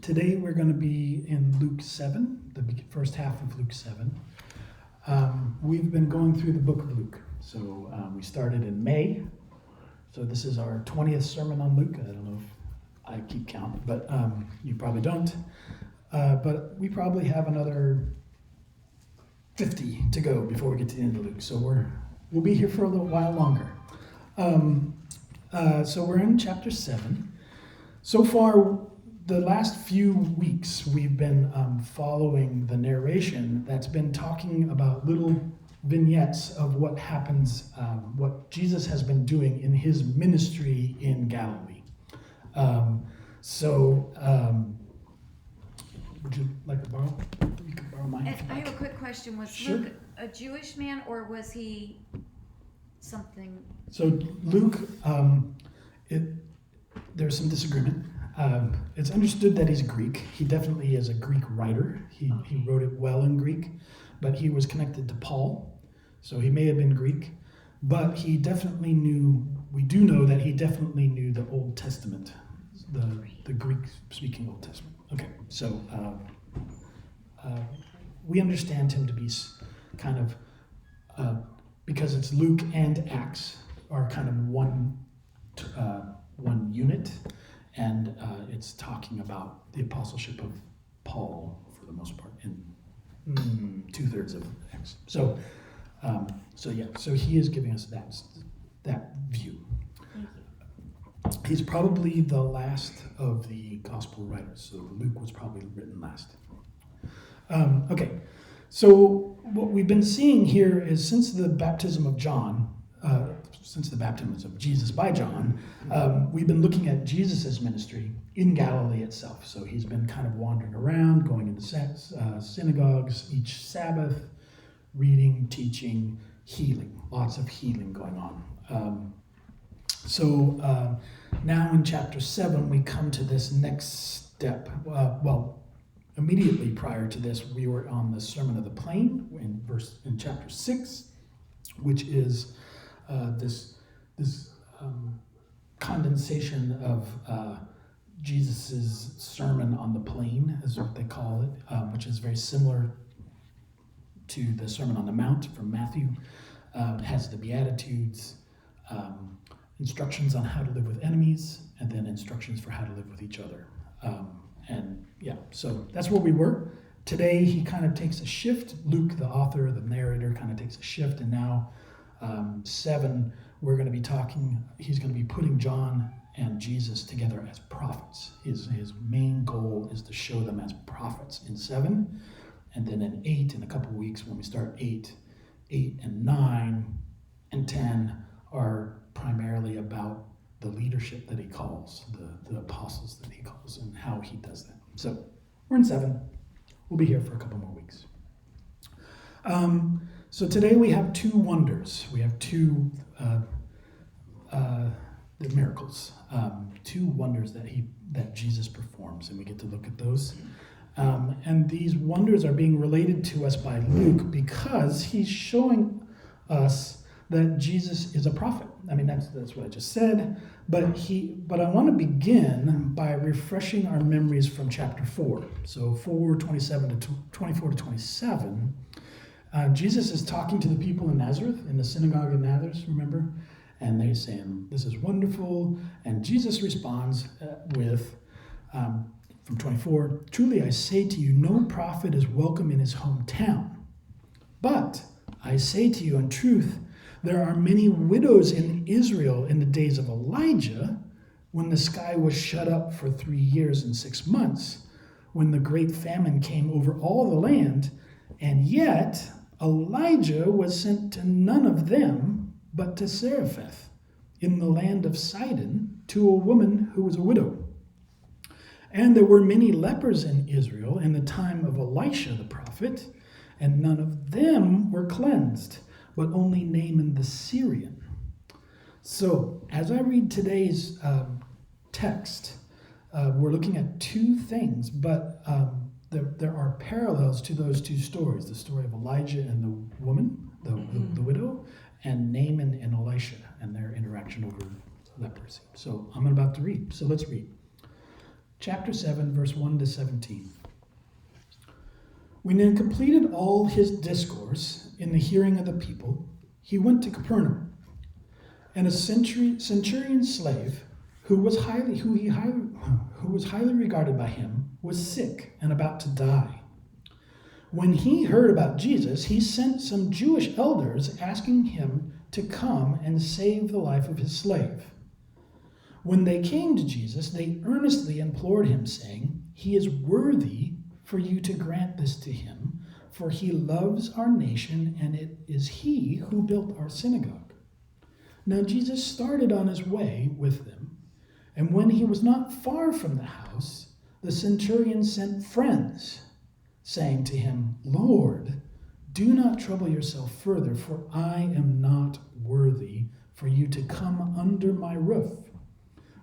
Today we're going to be in Luke 7, the first half of Luke 7. We've been going through the book of Luke. So we started in May. So this is our 20th sermon on Luke. I don't know if I keep count, but you probably don't. But we probably have another 50 to go before we get to the end of Luke. So we'll be here for a little while longer. So we're in chapter 7. So far, the last few weeks, we've been following the narration that's been talking about little vignettes of what happens, what Jesus has been doing in his ministry in Galilee. Would you like to borrow? You can borrow mine. I have a quick question. Was Sure. Luke a Jewish man, or was he something? So Luke, there's some disagreement. It's understood that he's Greek. He definitely is a Greek writer. He wrote it well in Greek, but he was connected to Paul, so he may have been Greek. But he definitely knew, we do know that he definitely knew the Old Testament, the Greek-speaking Old Testament. Okay, so we understand him to be kind of, because it's Luke and Acts are kind of one unit, and it's talking about the apostleship of Paul for the most part in 2/3 of Acts. So he is giving us that view. He's probably the last of the gospel writers, so Luke was probably written last. Okay, so what we've been seeing here is since the baptism of Jesus by John, we've been looking at Jesus' ministry in Galilee itself. So he's been kind of wandering around, going into synagogues each Sabbath, reading, teaching, healing, lots of healing going on. Now in chapter 7, we come to this next step. Immediately prior to this, we were on the Sermon of the Plain in chapter 6, which is this condensation of Jesus' Sermon on the Plain, is what they call it, which is very similar to the Sermon on the Mount from Matthew. It has the Beatitudes, instructions on how to live with enemies, and then instructions for how to live with each other. So that's where we were. Today, he kind of takes a shift. Luke, the author, the narrator, kind of takes a shift, and now 7, we're going to be he's going to be putting John and Jesus together as prophets. His main goal is to show them as prophets in 7, and then in 8, in a couple of weeks, when we start 8 and 9 and 10 are primarily about the leadership that he calls, the apostles that he calls, and how he does that. So we're in 7. We'll be here for a couple more weeks. So today we have 2 wonders. We have 2 the miracles, 2 wonders that Jesus performs, and we get to look at those. And these wonders are being related to us by Luke because he's showing us that Jesus is a prophet. I mean, that's what I just said. But I want to begin by refreshing our memories from chapter 4. So 4:27 to 24 to 27. Jesus is talking to the people in Nazareth, in the synagogue in Nazareth, remember? And they're saying, "This is wonderful." And Jesus responds with, from 24, "Truly I say to you, no prophet is welcome in his hometown. But I say to you in truth, there are many widows in Israel in the days of Elijah, when the sky was shut up for 3 years and 6 months, when the great famine came over all the land, and yet Elijah was sent to none of them, but to Zarephath, in the land of Sidon, to a woman who was a widow. And there were many lepers in Israel in the time of Elisha the prophet, and none of them were cleansed, but only Naaman the Syrian." So, as I read today's text, we're looking at 2 things, but there are parallels to those 2 stories, the story of Elijah and the woman, the widow, and Naaman and Elisha and their interaction over leprosy. So I'm about to read. So let's read. chapter 7, verse 1 to 17. When he had completed all his discourse in the hearing of the people, he went to Capernaum. And a centurion slave who was highly regarded by him was sick and about to die. When he heard about Jesus, he sent some Jewish elders asking him to come and save the life of his slave. When they came to Jesus, they earnestly implored him, saying, "He is worthy for you to grant this to him, for he loves our nation, and it is he who built our synagogue." Now Jesus started on his way with them, and when he was not far from the house, the centurion sent friends, saying to him, "Lord, do not trouble yourself further, for I am not worthy for you to come under my roof.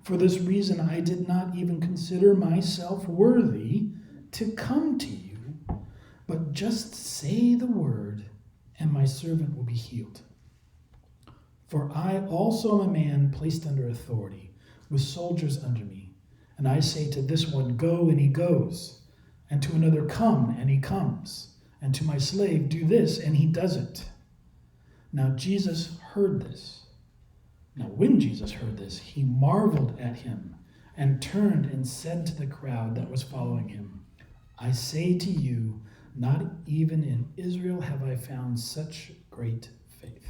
For this reason I did not even consider myself worthy to come to you, but just say the word, and my servant will be healed. For I also am a man placed under authority, with soldiers under me. And I say to this one, 'Go,' and he goes, and to another, 'Come,' and he comes, and to my slave, 'Do this,' and he does it." Now Jesus heard this. Now when Jesus heard this, he marveled at him, and turned and said to the crowd that was following him, "I say to you, not even in Israel have I found such great faith."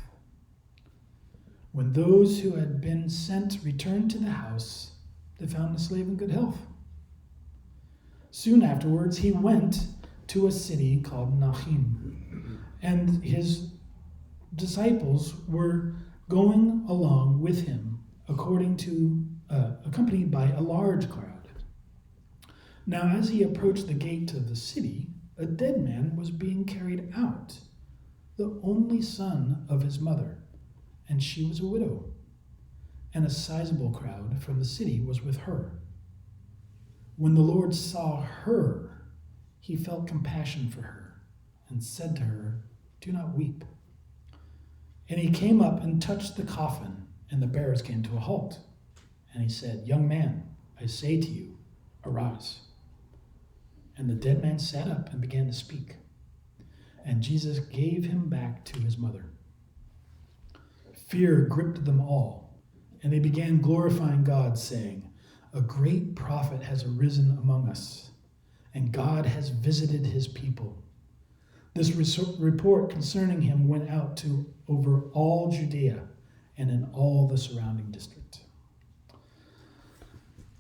When those who had been sent returned to the house, they found the slave in good health. Soon afterwards, he went to a city called Nahum, and his disciples were going along with him, accompanied by a large crowd. Now, as he approached the gate of the city, a dead man was being carried out, the only son of his mother, and she was a widow, and a sizable crowd from the city was with her. When the Lord saw her, he felt compassion for her, and said to her, "Do not weep." And he came up and touched the coffin, and the bearers came to a halt. And he said, "Young man, I say to you, arise." And the dead man sat up and began to speak. And Jesus gave him back to his mother. Fear gripped them all, and they began glorifying God, saying, "A great prophet has arisen among us, and God has visited his people." This report concerning him went out over all Judea and in all the surrounding district.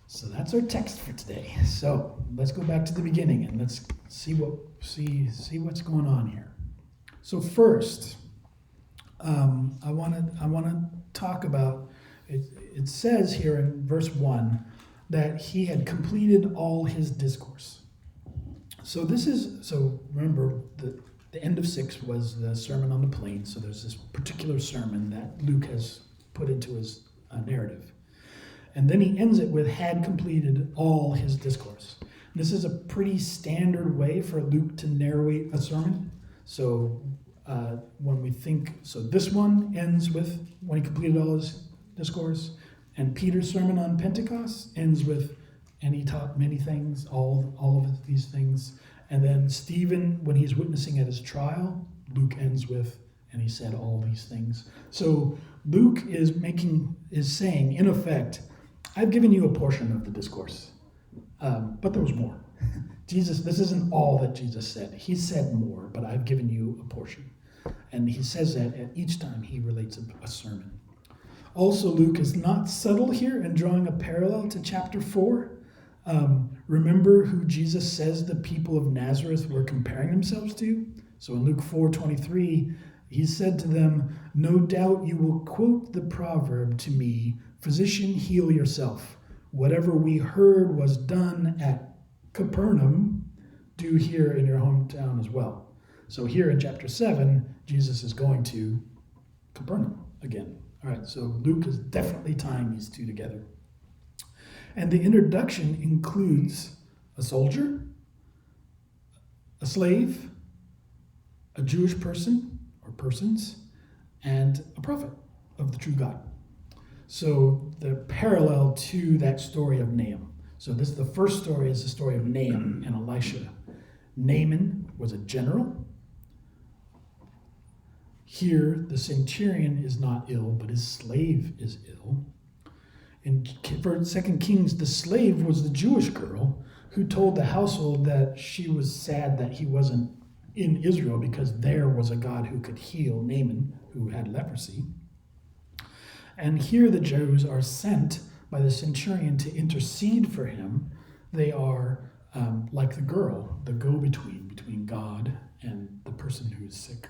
So that's our text for today. So let's go back to the beginning and let's see what's going on here. So first, I want to talk about it. It says here in verse 1 that he had completed all his discourse. So remember the end of 6 was the Sermon on the Plain. So there's this particular sermon that Luke has put into his narrative. And then he ends it with had completed all his discourse. This is a pretty standard way for Luke to narrate a sermon. So this one ends with when he completed all his discourse, and Peter's sermon on Pentecost ends with, and he taught many things, all of these things. And then Stephen, when he's witnessing at his trial, Luke ends with, and he said all these things. So Luke is saying, in effect, I've given you a portion of the discourse, but there was more. This isn't all that Jesus said. He said more, but I've given you a portion. And he says that at each time he relates a sermon. Also, Luke is not subtle here in drawing a parallel to chapter 4. Remember who Jesus says the people of Nazareth were comparing themselves to? So in Luke 4:23, he said to them, "No doubt you will quote the proverb to me, 'Physician, heal yourself. Whatever we heard was done at Capernaum, do here in your hometown as well.'" So here in chapter 7, Jesus is going to Capernaum again. All right, so Luke is definitely tying these two together. And the introduction includes a soldier, a slave, a Jewish person or persons, and a prophet of the true God. So the parallel to that story of Nahum. So the first story is the story of Naaman and Elisha. Naaman was a general. Here, the centurion is not ill, but his slave is ill. In 2 Kings, the slave was the Jewish girl who told the household that she was sad that he wasn't in Israel because there was a God who could heal Naaman, who had leprosy. And here the Jews are sent by the centurion to intercede for him. They are like the girl, the between God and the person who is sick.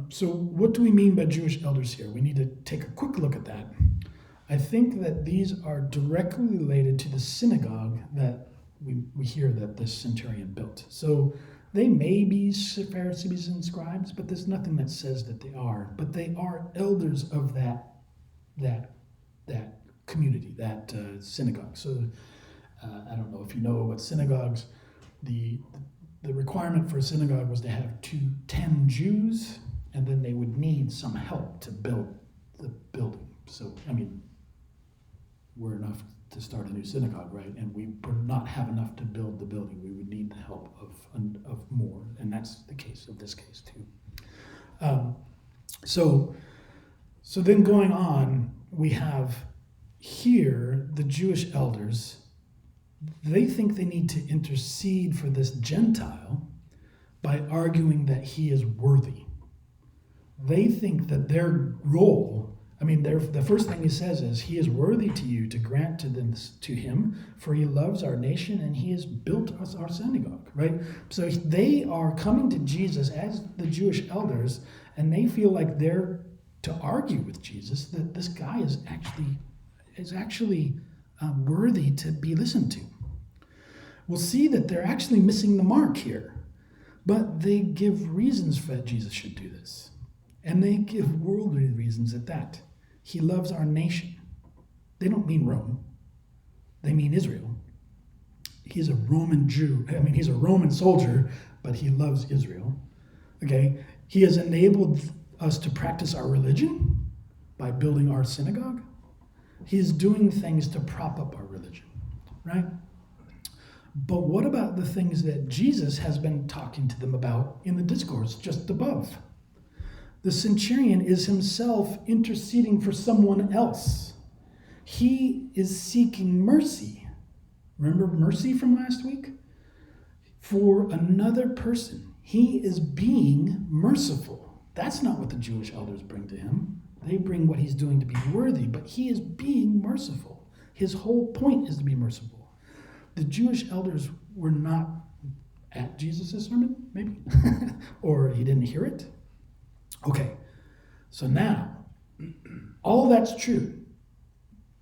So what do we mean by Jewish elders here? We need to take a quick look at that. I think that these are directly related to the synagogue that we hear that this centurion built. So they may be Pharisees and scribes, but there's nothing that says that they are. But they are elders of that community, that synagogue. So I don't know if you know about synagogues. The requirement for a synagogue was to have 10 Jews, and then they would need some help to build the building. So, we're enough to start a new synagogue, right? And we would not have enough to build the building. We would need the help of more, and that's the case of this case too. So then going on, we have here the Jewish elders. They think they need to intercede for this Gentile by arguing that he is worthy. They think that their role, the first thing he says is, he is worthy to you to grant to him, for he loves our nation and he has built us our synagogue, right? So they are coming to Jesus as the Jewish elders, and they feel like they're to argue with Jesus that this guy is actually worthy to be listened to. We'll see that they're actually missing the mark here, but they give reasons for that Jesus should do this, and they give worldly reasons at that. He loves our nation. They don't mean Rome. They mean Israel. He's a Roman Jew. He's a Roman soldier, but he loves Israel. Okay? He has enabled us to practice our religion by building our synagogue. He is doing things to prop up our religion, right? But what about the things that Jesus has been talking to them about in the discourse just above? The centurion is himself interceding for someone else. He is seeking mercy. Remember mercy from last week? For another person. He is being merciful. That's not what the Jewish elders bring to him. They bring what he's doing to be worthy, but he is being merciful. His whole point is to be merciful. The Jewish elders were not at Jesus' sermon, maybe? Or he didn't hear it? Okay, so now, all that's true.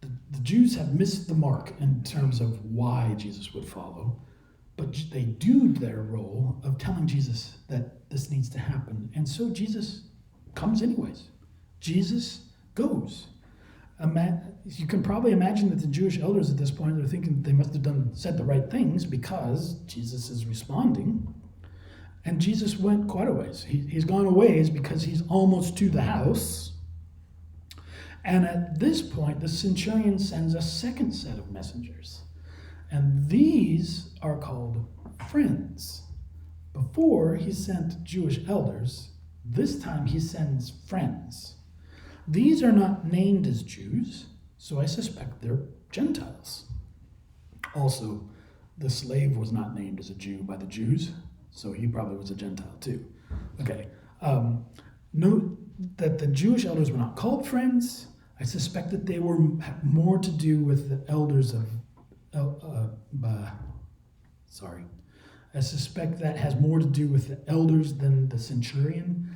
The Jews have missed the mark in terms of why Jesus would follow, but they do their role of telling Jesus that this needs to happen, and so Jesus comes anyways. Jesus goes. You can probably imagine that the Jewish elders at this point are thinking they must have said the right things because Jesus is responding. And Jesus went quite a ways. He's gone a ways because he's almost to the house. And at this point, the centurion sends a second set of messengers. And these are called friends. Before he sent Jewish elders, this time he sends friends. These are not named as Jews, so I suspect they're Gentiles. Also, the slave was not named as a Jew by the Jews, so he probably was a Gentile too. Okay. Note that the Jewish elders were not called friends. I suspect that they were more to do with the elders of... I suspect that has more to do with the elders than the centurion.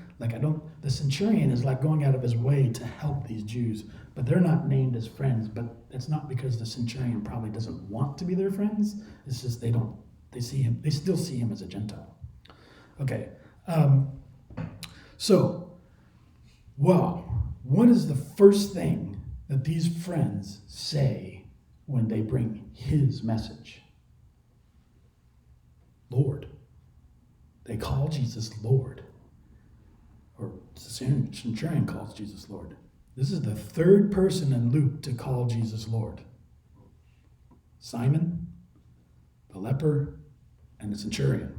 The centurion is like going out of his way to help these Jews, but they're not named as friends. But it's not because the centurion probably doesn't want to be their friends. It's just they still see him as a Gentile. Okay. What is the first thing that these friends say when they bring his message? Lord. They call Jesus Lord. Or the centurion calls Jesus Lord. This is the third person in Luke to call Jesus Lord. Simon, the leper, and the centurion.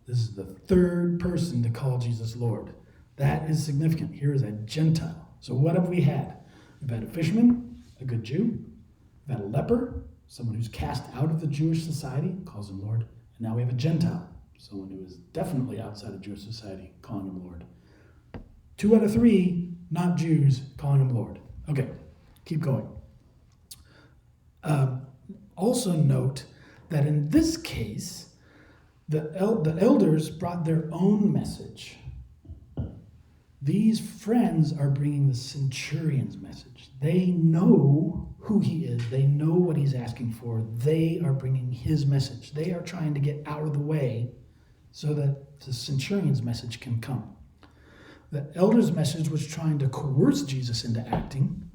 This is the third person to call Jesus Lord. That is significant. Here is a Gentile. So what have we had? We've had a fisherman, a good Jew. We've had a leper, someone who's cast out of the Jewish society, calls him Lord. And now we have a Gentile, someone who is definitely outside of Jewish society, calling him Lord. 2 out of 3 not Jews calling him Lord. Okay, keep going. Also note that in this case, the elders brought their own message. These friends are bringing the centurion's message. They know who he is. They know what he's asking for. They are bringing his message. They are trying to get out of the way so that the centurion's message can come. The elder's message was trying to coerce Jesus into acting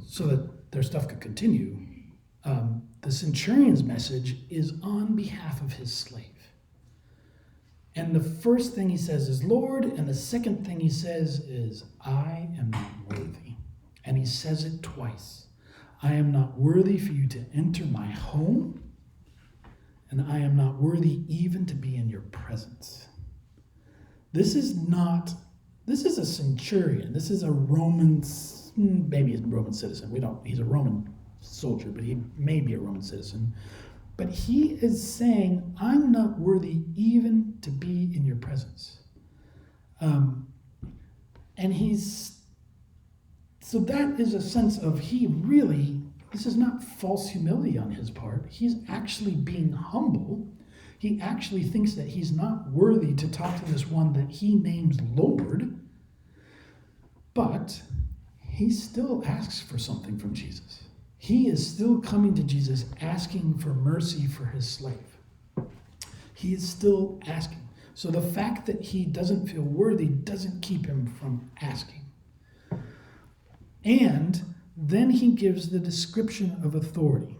so that their stuff could continue. The centurion's message is on behalf of his slave. And the first thing he says is, Lord, and the second thing he says is, I am not worthy. And he says it twice. I am not worthy for you to enter my home, and I am not worthy even to be in your presence. This is a centurion. This is a Roman, maybe he's a Roman citizen. He's a Roman soldier, but he may be a Roman citizen. But he is saying, I'm not worthy even to be in your presence. So that is a sense of this is not false humility on his part. He's actually being humble. He actually thinks that he's not worthy to talk to this one that he names Lord, but he still asks for something from Jesus. He is still coming to Jesus asking for mercy for his slave. He is still asking. So the fact that he doesn't feel worthy doesn't keep him from asking. And then he gives the description of authority.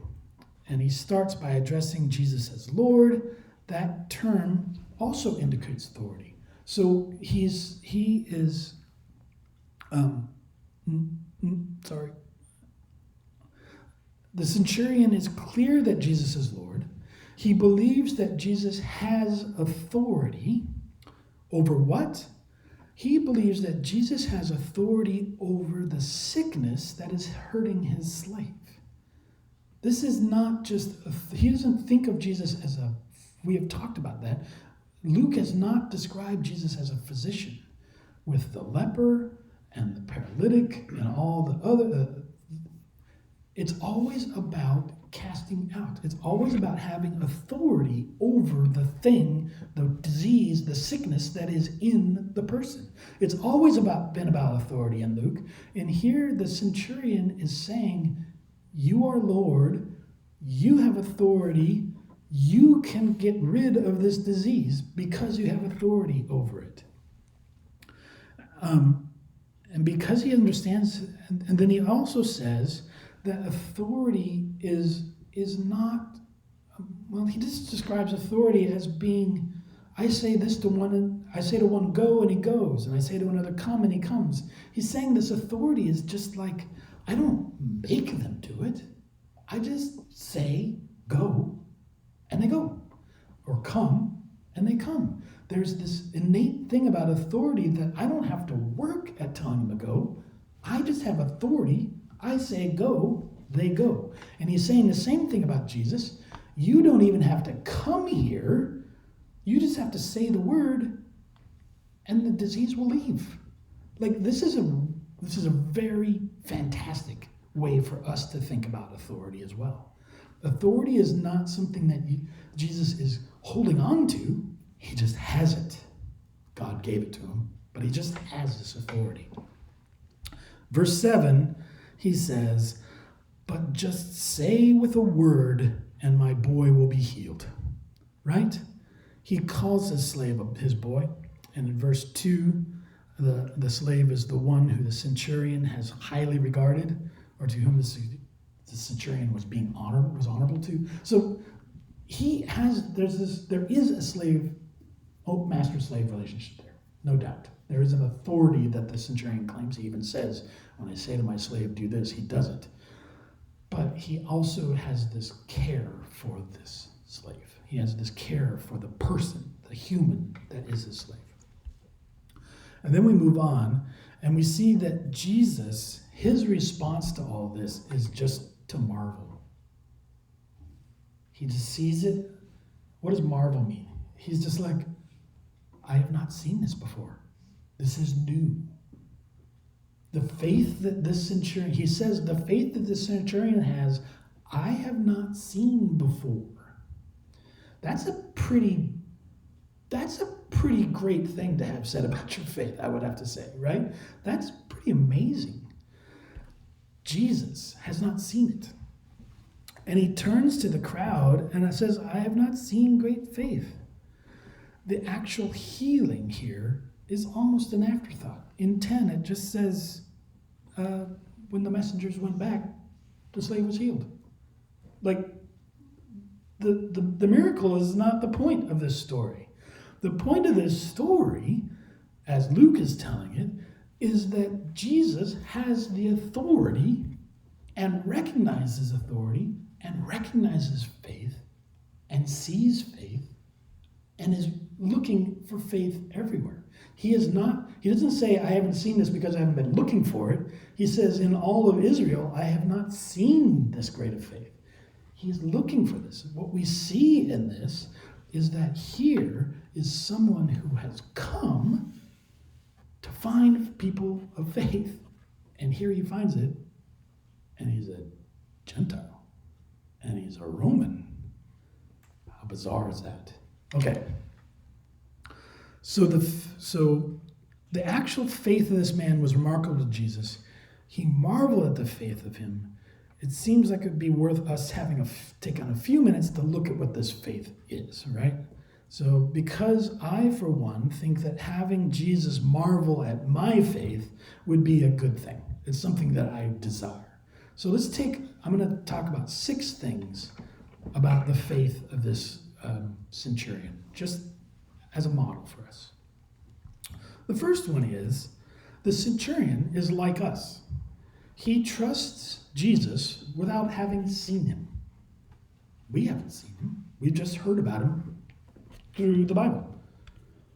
And he starts by addressing Jesus as Lord. That term also indicates authority. So the centurion is clear that Jesus is Lord. He believes that Jesus has authority over what? He believes that Jesus has authority over the sickness that is hurting his slave. This is not just, he doesn't think of Jesus as we have talked about that. Luke has not described Jesus as a physician with the leper and the paralytic and all the other. It's always about casting out. It's always about having authority over the thing, the disease, the sickness that is in the person. It's always been about authority in Luke. And here the centurion is saying, you are Lord, you have authority, you can get rid of this disease because you have authority over it. And because he understands, and then he also says that authority is not, he just describes authority as being, I say to one, go, and he goes, and I say to another, come, and he comes. He's saying this authority is just like, I don't make them do it. I just say, go, and they go. Or come, and they come. There's this innate thing about authority that I don't have to work at telling them to go. I just have authority. I say go, they go. And he's saying the same thing about Jesus. You don't even have to come here. You just have to say the word, and the disease will leave. Like, this is a very fantastic way for us to think about authority as well. Authority is not something that Jesus is holding on to. He just has it. God gave it to him, but he just has this authority. Verse 7, he says, but just say with a word, and my boy will be healed. Right? He calls his slave his boy. And in verse 2, the slave is the one who the centurion has highly regarded, or to whom the centurion was honorable to. So there is a master-slave relationship there, no doubt. There is an authority that the centurion claims. He even says, when I say to my slave, do this, he does it. But he also has this care for this slave. He has this care for the person, the human that is his slave. And then we move on, and we see that Jesus, his response to all this is just to marvel. He just sees it. What does marvel mean? He's just like, I have not seen this before. This is new. The faith that this centurion, he says, the faith that this centurion has, I have not seen before. That's a pretty great thing to have said about your faith, I would have to say, right? That's pretty amazing. Jesus has not seen it. And he turns to the crowd and says, I have not seen great faith. The actual healing here is almost an afterthought. In 10, it just says, when the messengers went back, the slave was healed. Like, the miracle is not the point of this story. The point of this story, as Luke is telling it, is that Jesus has the authority and recognizes authority and recognizes faith and sees faith and is looking for faith everywhere. He doesn't say, I haven't seen this because I haven't been looking for it. He says, in all of Israel, I have not seen this great of faith. He's looking for this. What we see in this is that here is someone who has come to find people of faith. And here he finds it, and he's a Gentile, and he's a Roman. How bizarre is that? Okay. So the actual faith of this man was remarkable to Jesus. He marveled at the faith of him. It seems like it would be worth us take on a few minutes to look at what this faith is, right? So because I, for one, think that having Jesus marvel at my faith would be a good thing. It's something that I desire. So I'm going to talk about 6 things about the faith of this centurion, just as a model for us. The first one is, the centurion is like us. He trusts Jesus without having seen him. We haven't seen him. We've just heard about him through the Bible.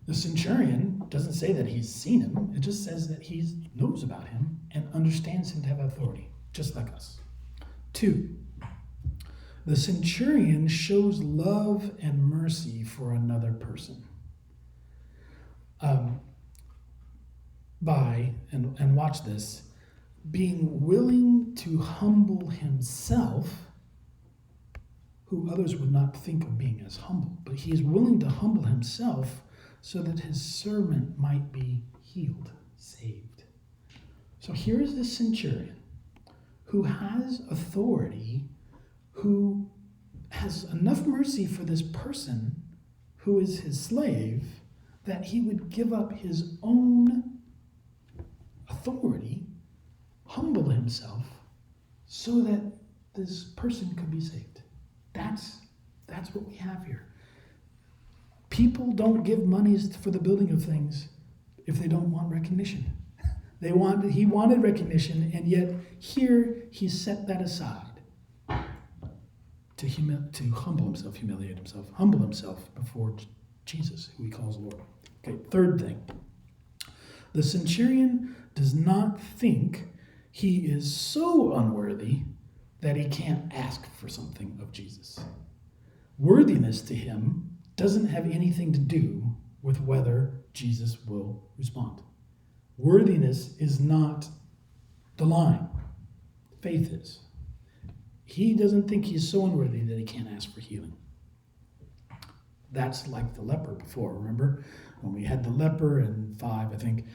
The centurion doesn't say that he's seen him. It just says that he knows about him and understands him to have authority, just like us. 2, the centurion shows love and mercy for another person. And watch this, being willing to humble himself, who others would not think of being as humble, but he is willing to humble himself so that his servant might be healed, saved. So here is the centurion who has authority, who has enough mercy for this person who is his slave, that he would give up his own authority, humble himself, so that this person could be saved. That's what we have here. People don't give monies for the building of things if they don't want recognition. He wanted recognition, and yet here he set that aside to humble himself, humiliate himself, humble himself before Jesus, who he calls Lord. Okay, third thing. The centurion does not think he is so unworthy that he can't ask for something of Jesus. Worthiness to him doesn't have anything to do with whether Jesus will respond. Worthiness is not the line. Faith is. He doesn't think he's so unworthy that he can't ask for healing. That's like the leper before, remember? When we had the leper in 5, I think,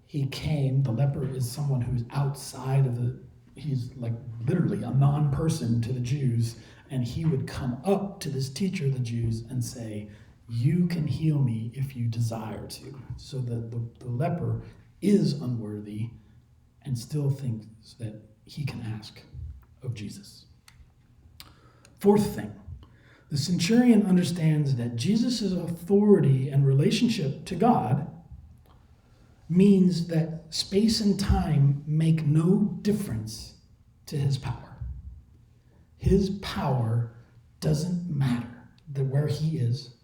he came. The leper is someone who's outside of he's like literally a non-person to the Jews, and he would come up to this teacher of the Jews and say, you can heal me if you desire to. So the leper is unworthy and still thinks that he can ask of Jesus. Fourth thing, the centurion understands that Jesus' authority and relationship to God means that space and time make no difference to his power. his power doesn't matter. That where he is,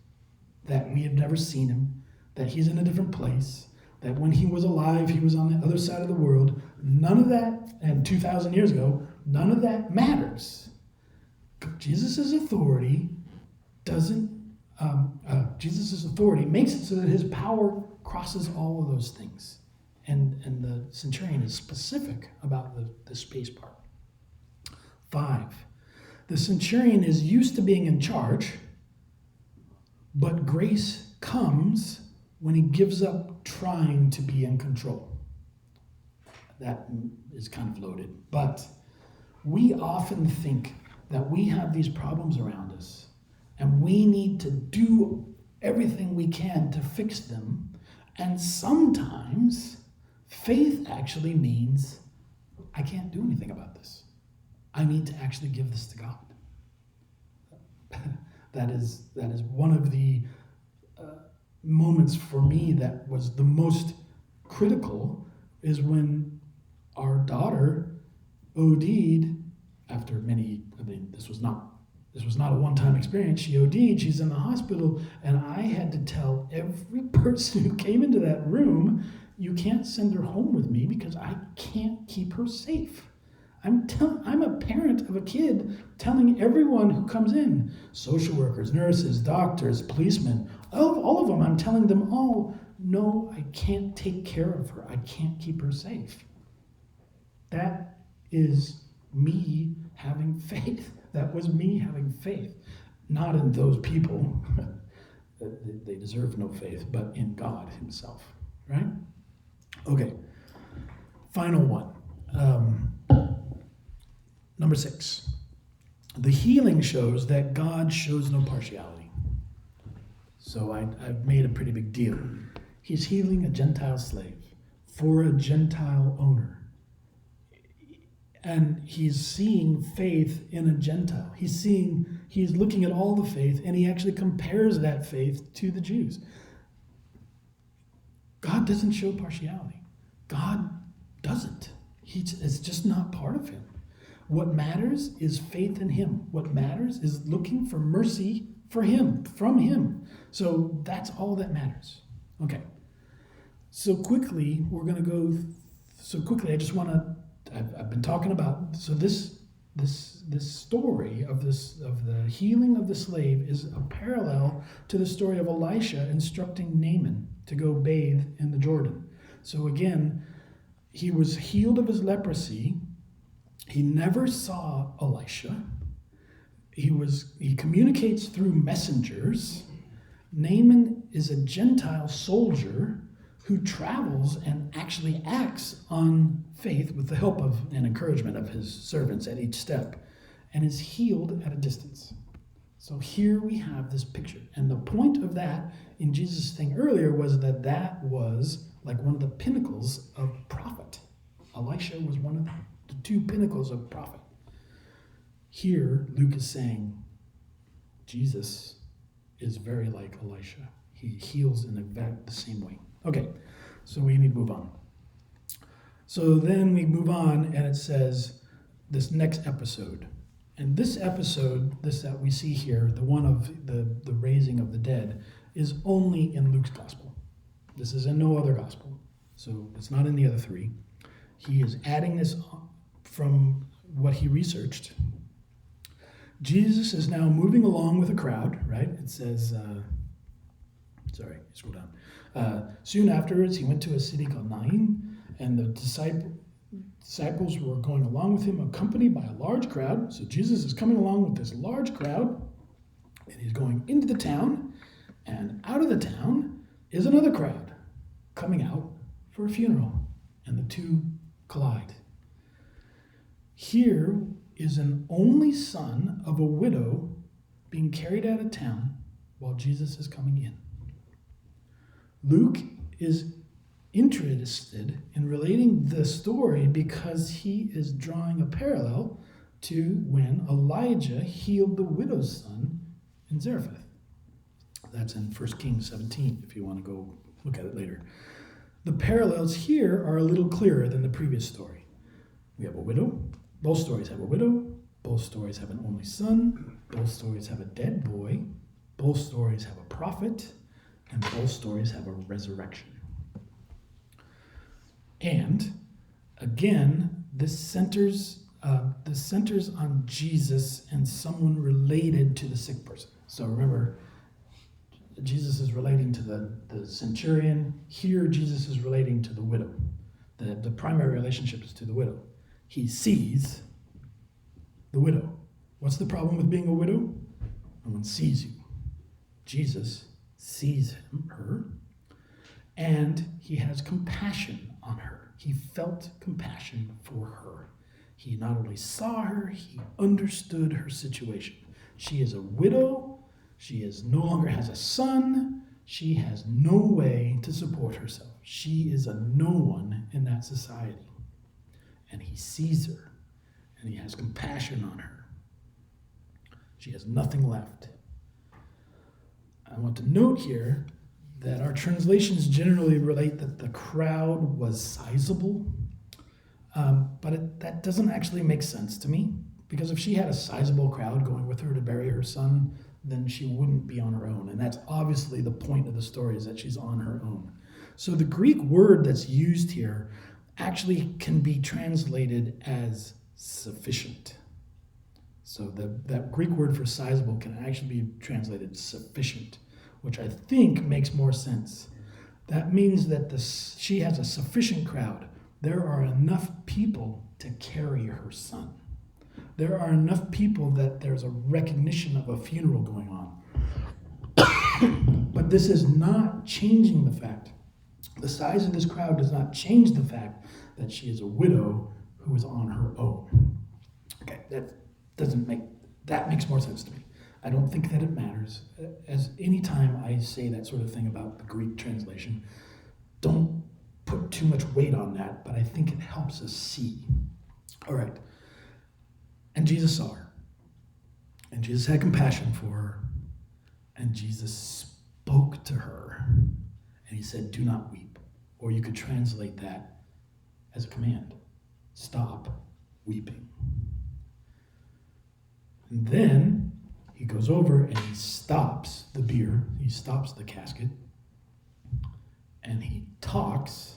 that we have never seen him, that he's in a different place, that when he was alive, he was on the other side of the world. None of that, and 2,000 years ago, none of that matters. Jesus' authority Jesus' authority makes it so that his power crosses all of those things. And the centurion is specific about the space part. 5, the centurion is used to being in charge, but grace comes when he gives up trying to be in control. That is kind of loaded, but we often think that we have these problems around us and we need to do everything we can to fix them. And sometimes faith actually means I can't do anything about this. I need to actually give this to God. That is one of the moments for me that was the most critical, is when our daughter OD'd after this was not a one-time experience. She OD'd, she's in the hospital, and I had to tell every person who came into that room, you can't send her home with me because I can't keep her safe. I'm a parent of a kid telling everyone who comes in, social workers, nurses, doctors, policemen, all of them, I'm telling them all, no, I can't take care of her. I can't keep her safe. That is me having faith. That was me having faith. Not in those people. They deserve no faith, but in God himself. Right? Okay. Final one. Number 6. The healing shows that God shows no partiality. So I've made a pretty big deal. He's healing a Gentile slave for a Gentile owner. And he's seeing faith in a Gentile. He's looking at all the faith, and he actually compares that faith to the Jews. God doesn't show partiality. God doesn't. It's just not part of him. What matters is faith in him. What matters is looking for mercy for him, from him. So that's all that matters. Okay. So quickly, I just want to, I've been talking about, so this story of the healing of the slave is a parallel to the story of Elisha instructing Naaman to go bathe in the Jordan. So again, he was healed of his leprosy. He never saw Elisha. He communicates through messengers. Naaman is a Gentile soldier who travels and actually acts on faith with the help of and encouragement of his servants at each step, and is healed at a distance. So here we have this picture. And the point of that in Jesus' thing earlier was that was like one of the pinnacles of prophet. Elisha was one of the 2 pinnacles of prophet. Here, Luke is saying Jesus is very like Elisha. He heals in the same way. Okay, so we need to move on. So then we move on, and it says this next episode. And this episode, this that we see here, the one of the raising of the dead, is only in Luke's gospel. This is in no other gospel. So it's not in the other 3. He is adding this from what he researched. Jesus is now moving along with a crowd, right? It says, scroll down. Soon afterwards, he went to a city called Nain, and the disciples were going along with him, accompanied by a large crowd. So Jesus is coming along with this large crowd, and he's going into the town, and out of the town is another crowd coming out for a funeral, and the 2 collide. Here is an only son of a widow being carried out of town while Jesus is coming in. Luke is interested in relating the story because he is drawing a parallel to when Elijah healed the widow's son in Zarephath. That's in 1 Kings 17, if you want to go look at it later. The parallels here are a little clearer than the previous story. We have a widow. Both stories have a widow. Both stories have an only son. Both stories have a dead boy. Both stories have a prophet. And both stories have a resurrection. And again, this centers on Jesus and someone related to the sick person. So remember, Jesus is relating to the centurion. Here, Jesus is relating to the widow. The primary relationship is to the widow. He sees the widow. What's the problem with being a widow? No one sees you. Jesus sees her, and he has compassion on her. He felt compassion for her. He not only saw her, he understood her situation. She is a widow. She no longer has a son. She has no way to support herself. She is a no one in that society. And he sees her, and he has compassion on her. She has nothing left. I want to note here that our translations generally relate that the crowd was sizable, but that doesn't actually make sense to me, because if she had a sizable crowd going with her to bury her son, then she wouldn't be on her own. And that's obviously the point of the story, is that she's on her own. So the Greek word that's used here actually can be translated as sufficient. So that Greek word for sizable can actually be translated sufficient, which I think makes more sense. That means that she has a sufficient crowd. There are enough people to carry her son. There are enough people that there's a recognition of a funeral going on. But this is not changing the fact. The size of this crowd does not change the fact that she is a widow who is on her own. Okay, that makes more sense to me. I don't think that it matters. As any time I say that sort of thing about the Greek translation, don't put too much weight on that, but I think it helps us see. All right. And Jesus saw her. And Jesus had compassion for her. And Jesus spoke to her. And he said, "Do not weep." Or you could translate that as a command. Stop weeping. And then he goes over and he stops the bier. He stops the casket. And he talks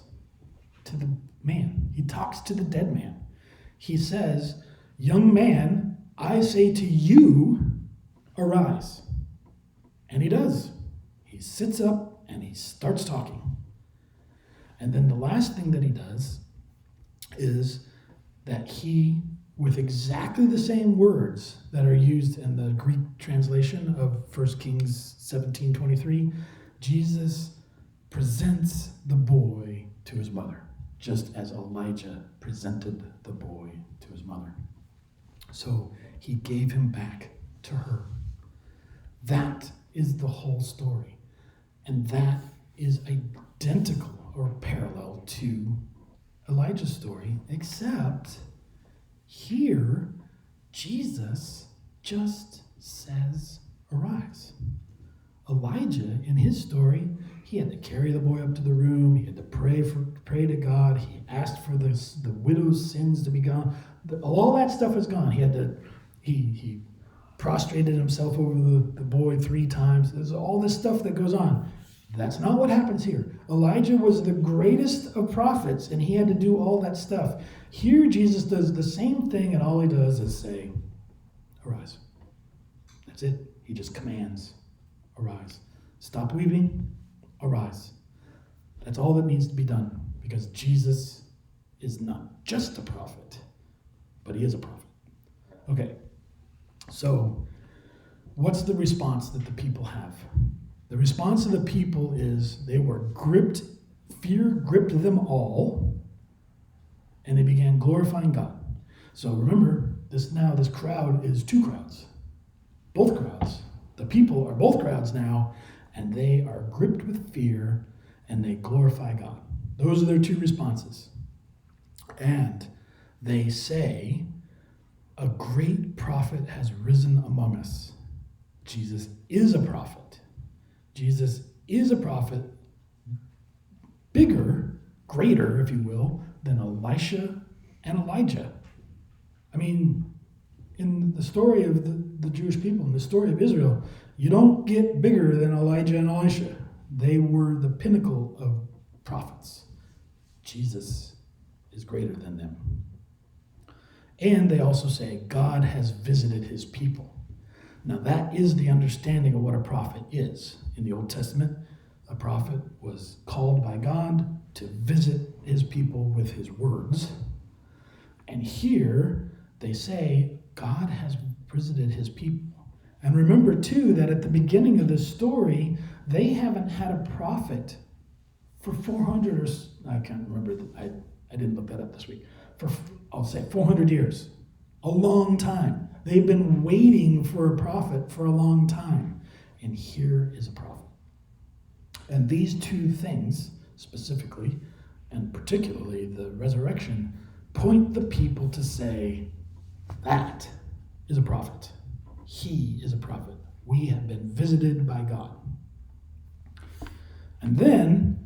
to the man. He talks to the dead man. He says, "Young man, I say to you, arise." And he does. He sits up and he starts talking. And then the last thing that he does is that he, with exactly the same words that are used in the Greek translation of 1 Kings 17:23, Jesus presents the boy to his mother, just as Elijah presented the boy to his mother. So he gave him back to her. That is the whole story. And that is identical or parallel to Elijah's story, except here Jesus just says, "Arise." Elijah, in his story, he had to carry the boy up to the room. He had to pray to God. He asked for the widow's sins to be gone. All that stuff is gone. He prostrated himself over the boy 3 times. There's all this stuff that goes on. That's not what happens here. Elijah was the greatest of prophets, and he had to do all that stuff. Here, Jesus does the same thing, and all he does is say, "Arise." That's it. He just commands, "Arise." Stop weeping, arise. That's all that needs to be done, because Jesus is not just a prophet, but he is a prophet. Okay, so what's the response that the people have? The response of the people is they were gripped, fear gripped them all, and they began glorifying God. So remember, this crowd is 2 crowds. Both crowds. The people are both crowds now, and they are gripped with fear, and they glorify God. Those are their 2 responses. And they say, "A great prophet has risen among us." Jesus is a prophet. Jesus is a prophet, bigger, greater, if you will, than Elisha and Elijah. I mean, in the story of the Jewish people, in the story of Israel, you don't get bigger than Elijah and Elisha. They were the pinnacle of prophets. Jesus is greater than them. And they also say God has visited his people. Now that is the understanding of what a prophet is. In the Old Testament, a prophet was called by God to visit his people with his words. And here they say God has visited his people. And remember too that at the beginning of this story, they haven't had a prophet for 400 or I can't remember. I didn't look that up this week. For I'll say 400 years, a long time. They've been waiting for a prophet for a long time, and here is a prophet. And these two things specifically, and particularly the resurrection, point the people to say that is a prophet. He is a prophet. We have been visited by God. And then,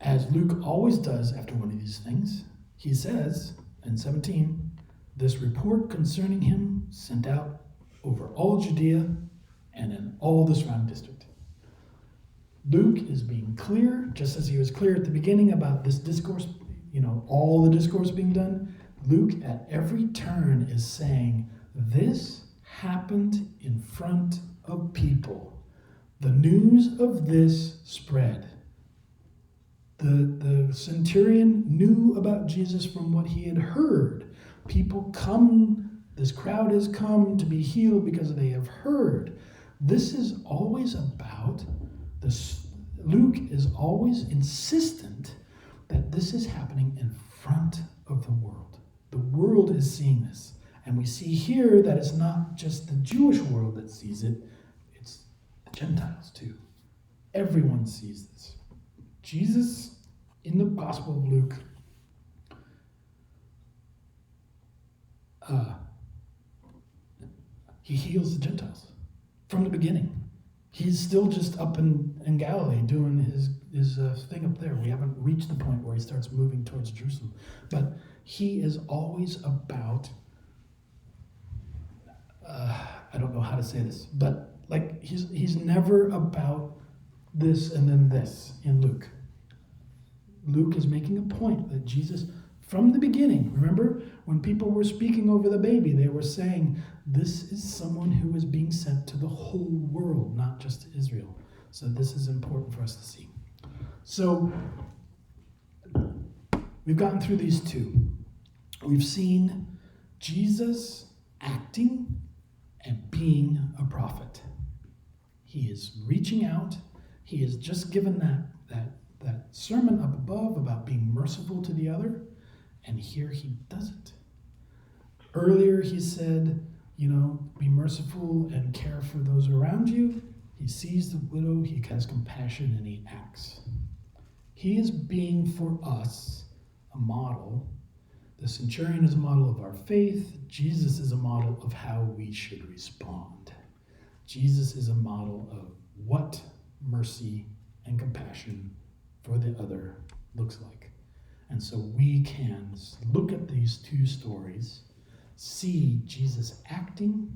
as Luke always does after one of these things, he says in 17, this report concerning him sent out over all Judea and in all the surrounding district. Luke is being clear, just as he was clear at the beginning about this discourse, all the discourse being done. Luke at every turn is saying, this happened in front of people. The news of this spread. The centurion knew about Jesus from what he had heard. People this crowd has come to be healed because they have heard. This is always about this. Luke is always insistent that this is happening in front of the world. The world is seeing this. And we see here that it's not just the Jewish world that sees it, it's the Gentiles too. Everyone sees this. Jesus, in the Gospel of Luke, he heals the Gentiles from the beginning. He's still just up in Galilee doing his thing up there. We haven't reached the point where he starts moving towards Jerusalem. But he is always about, I don't know how to say this, but like he's never about this and then this in Luke. Luke is making a point that Jesus, from the beginning, remember when people were speaking over the baby, they were saying, this is someone who is being sent to the whole world, not just to Israel. So this is important for us to see. So we've gotten through these two. We've seen Jesus acting and being a prophet. He is reaching out. He has just given that sermon up above about being merciful to the other, and here he does it. Earlier he said, be merciful and care for those around you. He sees the widow, he has compassion, and he acts. He is being for us a model. The centurion is a model of our faith. Jesus is a model of how we should respond. Jesus is a model of what mercy and compassion for the other looks like. And so we can look at these two stories, see Jesus acting,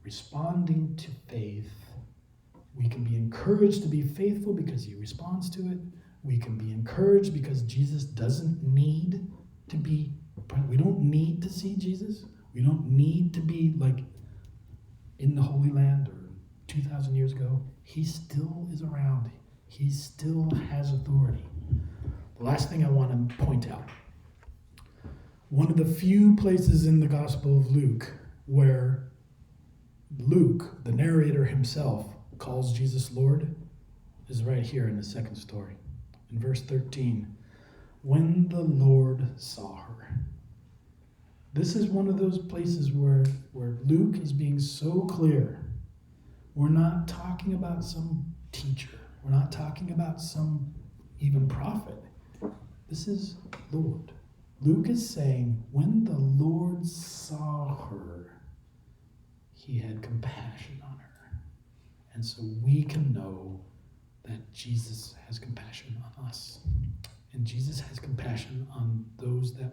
responding to faith. We can be encouraged to be faithful because he responds to it. We can be encouraged because Jesus doesn't need to be, we don't need to see Jesus. We don't need to be like in the Holy Land or 2,000 years ago. He still is around. He still has authority. The last thing I want to point out, one of the few places in the Gospel of Luke where Luke, the narrator himself, calls Jesus Lord is right here in the second story. In verse 13, when the Lord saw her. This is one of those places where Luke is being so clear. We're not talking about some teacher. We're not talking about some even prophet. This is Lord. Luke is saying, when the Lord saw her, he had compassion on her. And so we can know that Jesus has compassion on us. And Jesus has compassion on those that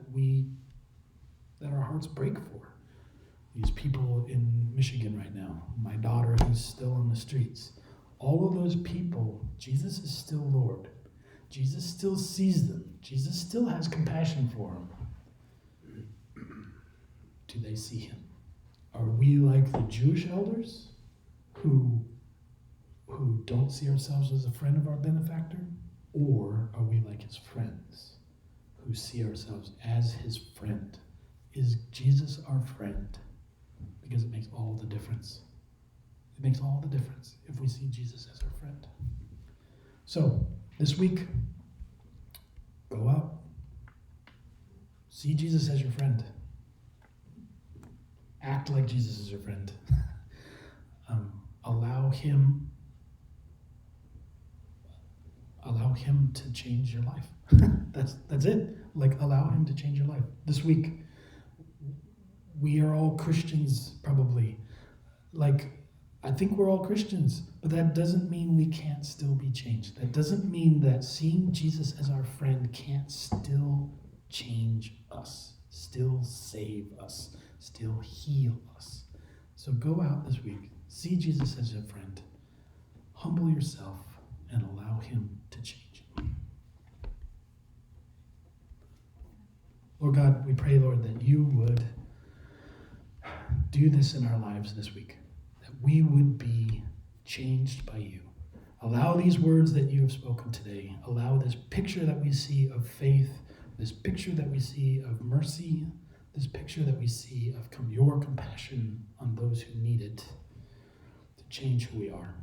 our hearts break for. these people in Michigan right now, my daughter who's still on the streets. All of those people, Jesus is still Lord. Jesus still sees them. Jesus still has compassion for them. Do they see him? Are we like the Jewish elders who don't see ourselves as a friend of our benefactor? Or are we like his friends who see ourselves as his friend? Is Jesus our friend? Because it makes all the difference. It makes all the difference if we see Jesus as our friend. So, this week, go out. See Jesus as your friend. Act like Jesus is your friend. Allow him to change your life. That's it. Like, allow him to change your life. This week, we are all Christians, probably. Like, I think we're all Christians, but that doesn't mean we can't still be changed. That doesn't mean that seeing Jesus as our friend can't still change us, still save us, still heal us. So go out this week, see Jesus as your friend, humble yourself, and allow him to change you. Lord God, we pray, Lord, that you would do this in our lives this week, that we would be changed by you. Allow these words that you have spoken today, allow this picture that we see of faith, this picture that we see of mercy, this picture that we see of your compassion on those who need it, to change who we are,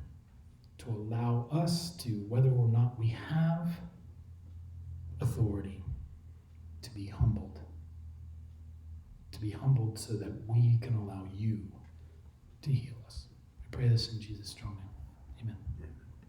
to allow us to, whether or not we have authority, to be humbled so that we can allow you to heal us. We pray this in Jesus' strong name.